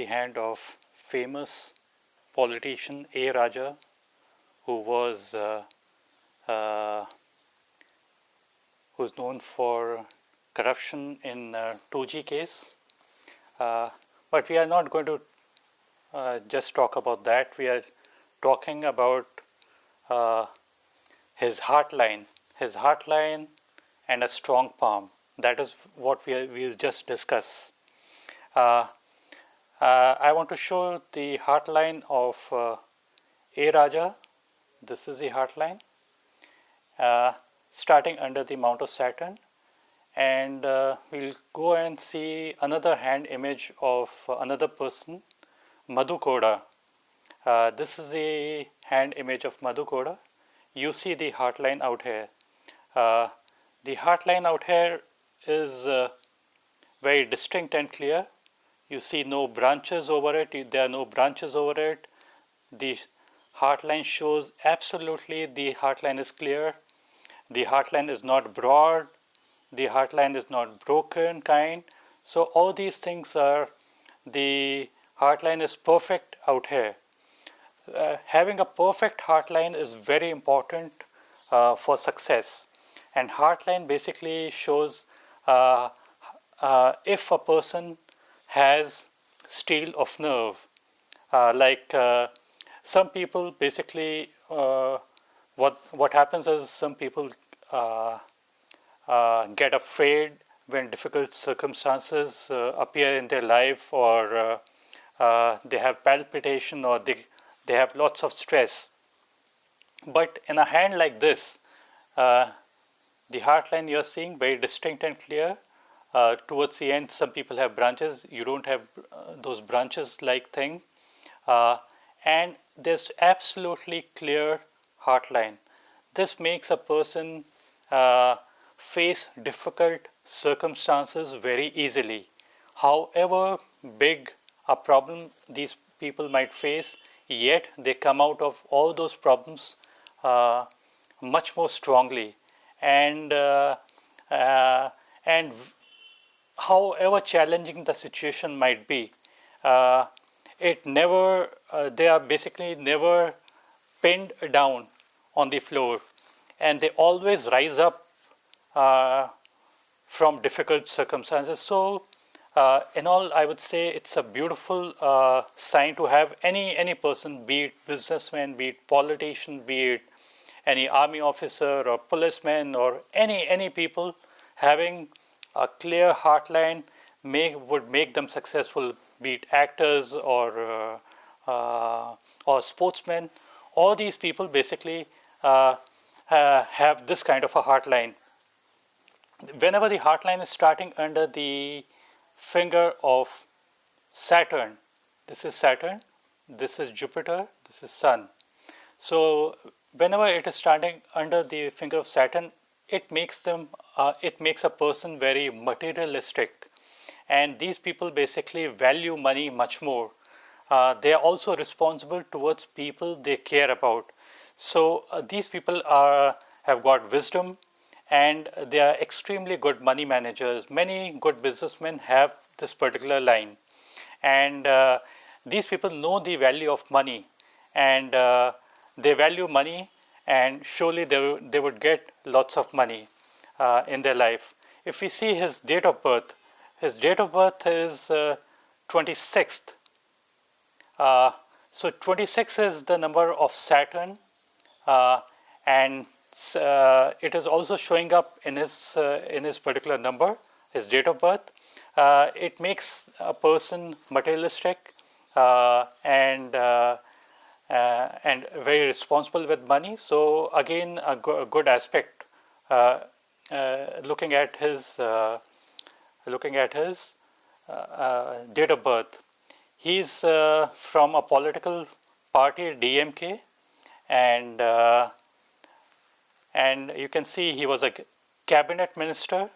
the hand of famous politician A. Raja, who was who's known for corruption in 2G case. But we are not going to just talk about that. We are talking about his heartline and a strong palm. That is what we'll just discuss. I want to show the heartline of A. Raja. This is the heartline, starting under the Mount of Saturn. And we'll go and see another hand image of another person, Madhu Koda. This is a hand image of Madhu Koda. You see the heartline out here. The heartline out here is very distinct and clear. You see no branches over it. There are no branches over it. The heartline shows absolutely the heartline is clear. The heartline is not broad. The heartline is not broken kind. So all these things are, the heartline is perfect out here. Having a perfect heartline is very important for success. And heartline basically shows if a person has steel of nerve. Like some people basically, what happens is some people get afraid when difficult circumstances appear in their life, or they have palpitation, or they have lots of stress. But in a hand like this, the heartline you're seeing very distinct and clear. Towards the end, some people have branches. You don't have those branches like thing. And there's absolutely clear heartline. This makes a person face difficult circumstances very easily. However big a problem these people might face, yet they come out of all those problems much more strongly. And however challenging the situation might be, it never, they are basically never pinned down on the floor, and they always rise up from difficult circumstances. So in all, I would say it's a beautiful sign to have any person, be it businessman, be it politician, be it any army officer or policeman, or any people having a clear heartline would make them successful, be it actors or sportsmen. All these people basically have this kind of a heartline. Whenever the heartline is starting under the finger of Saturn, this is Saturn, this is Jupiter, this is Sun. So whenever it is starting under the finger of Saturn, it makes a person very materialistic, and these people basically value money much more. They are also responsible towards people they care about. So these people have got wisdom, and they are extremely good money managers. Many good businessmen have this particular line, and these people know the value of money, and they value money, and surely they would get lots of money in their life. If we see his date of birth is 26th. So 26 is the number of Saturn, and it is also showing up in his particular number, his date of birth. It makes a person materialistic and very responsible with money. So again, a good aspect. Looking at his date of birth, he's from a political party, DMK, and you can see he was a cabinet minister.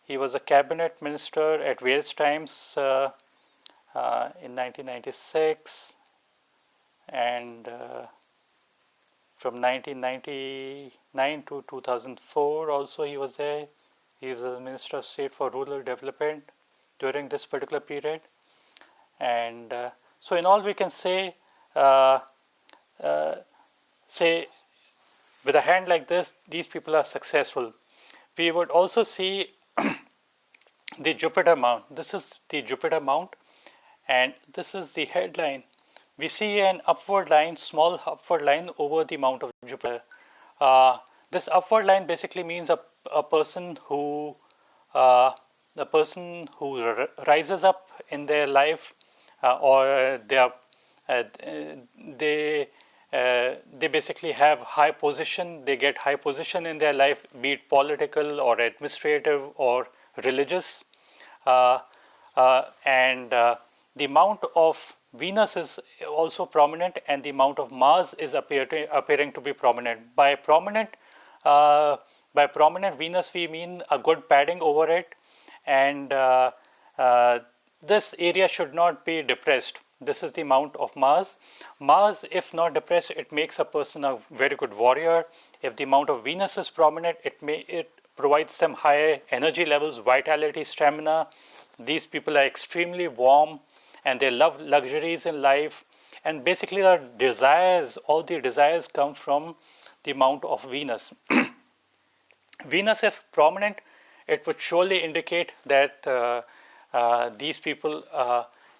He was a cabinet minister at various times in 1996, and from 1999 to 2004 also he was there. He was the Minister of State for Rural Development during this particular period. And so in all we can say, say with a hand like this, these people are successful. We would also see the Jupiter mount. This is the Jupiter mount, and this is the headline. We see an upward line, small upward line over the mount of Jupiter. This upward line basically means a person who rises up in their life, or they they basically have high position. They get high position in their life, be it political or administrative or religious, and the mount of Venus is also prominent, and the mount of Mars is appearing to be prominent. By prominent Venus, we mean a good padding over it, and this area should not be depressed. This is the mount of Mars. Mars, if not depressed, it makes a person a very good warrior. If the mount of Venus is prominent, it provides them high energy levels, vitality, stamina. These people are extremely warm, and they love luxuries in life. And basically, their desires, all their desires come from the mount of Venus. Venus, if prominent, it would surely indicate that these people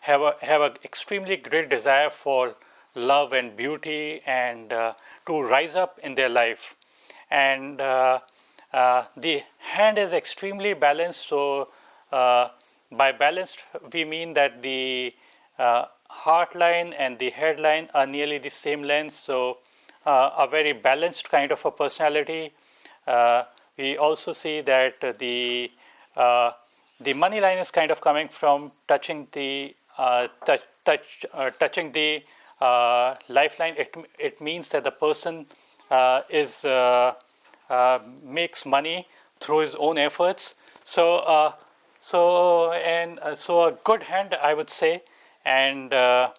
have an extremely great desire for love and beauty, and to rise up in their life. And the hand is extremely balanced. So by balanced, we mean that the heart line and the head line are nearly the same length. So a very balanced kind of a personality. We also see that the money line is kind of coming from touching the touching the lifeline. It means that the person makes money through his own efforts. So so a good hand, I would say, and a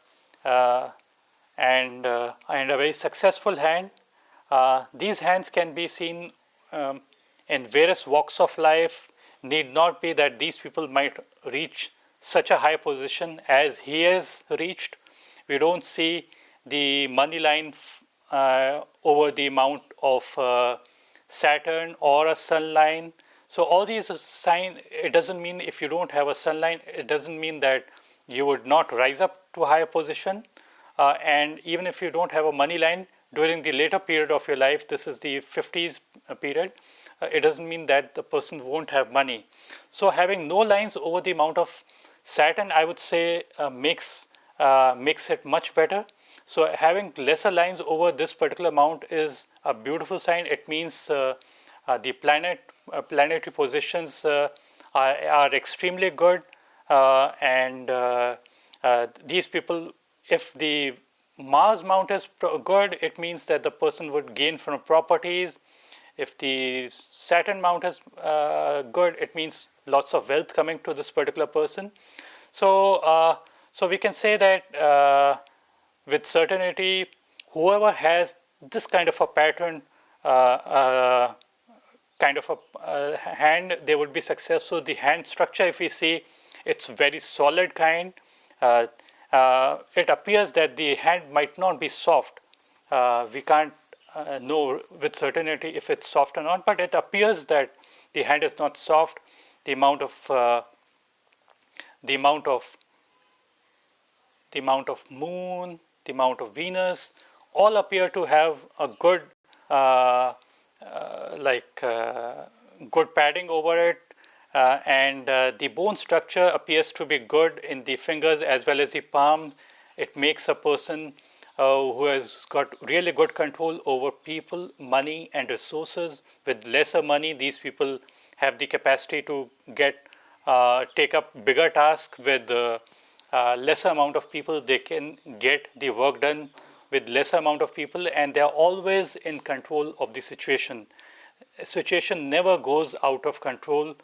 very successful hand. These hands can be seen in various walks of life. Need not be that these people might reach such a high position as he has reached. We don't see the money line over the mount of Saturn or a sun line. So all these signs, it doesn't mean if you don't have a sun line, it doesn't mean that you would not rise up to a higher position. And even if you don't have a money line during the later period of your life, this is the 50s period, it doesn't mean that the person won't have money. So having no lines over the mount of Saturn, I would say, makes it much better. So having lesser lines over this particular mount is a beautiful sign. It means the planetary positions are extremely good, and these people, if the Mars mount is good, it means that the person would gain from properties. If the Saturn mount is good, it means lots of wealth coming to this particular person. So, so we can say that with certainty, whoever has this kind of a pattern, kind of a hand, they would be successful. The hand structure, if we see, it's very solid kind. It appears that the hand might not be soft. We can't know with certainty if it's soft or not, but it appears that the hand is not soft. The amount of Moon, the amount of Venus, all appear to have a good good padding over it, and the bone structure appears to be good in the fingers as well as the palm. It makes a person who has got really good control over people, money, and resources. With lesser money, these people have the capacity to take up bigger tasks. With lesser amount of people, they can get the work done with lesser amount of people, and they are always in control of the situation. Situation never goes out of control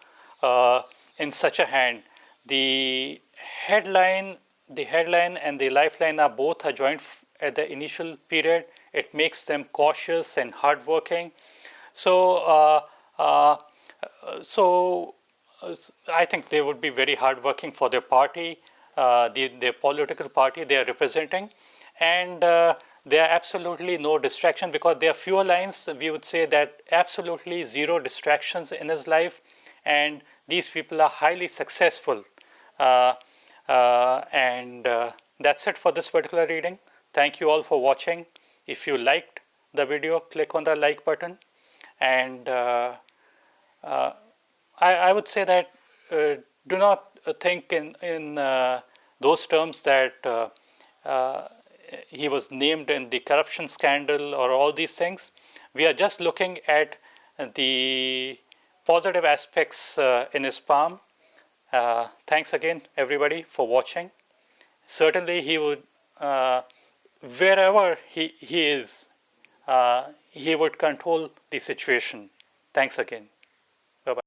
in such a hand. The headline and the lifeline are both joined at the initial period. It makes them cautious and hardworking. So, so I think they would be very hardworking for their party. the political party they are representing, and there are absolutely no distraction, because there are fewer lines. We would say that absolutely zero distractions in his life, and these people are highly successful. And that's it for this particular reading. Thank you all for watching. If you liked the video, click on the like button, and I would say that do not think in those terms that he was named in the corruption scandal or all these things. We are just looking at the positive aspects in his palm. Thanks again, everybody, for watching. Certainly, he would, wherever he is, he would control the situation. Thanks again.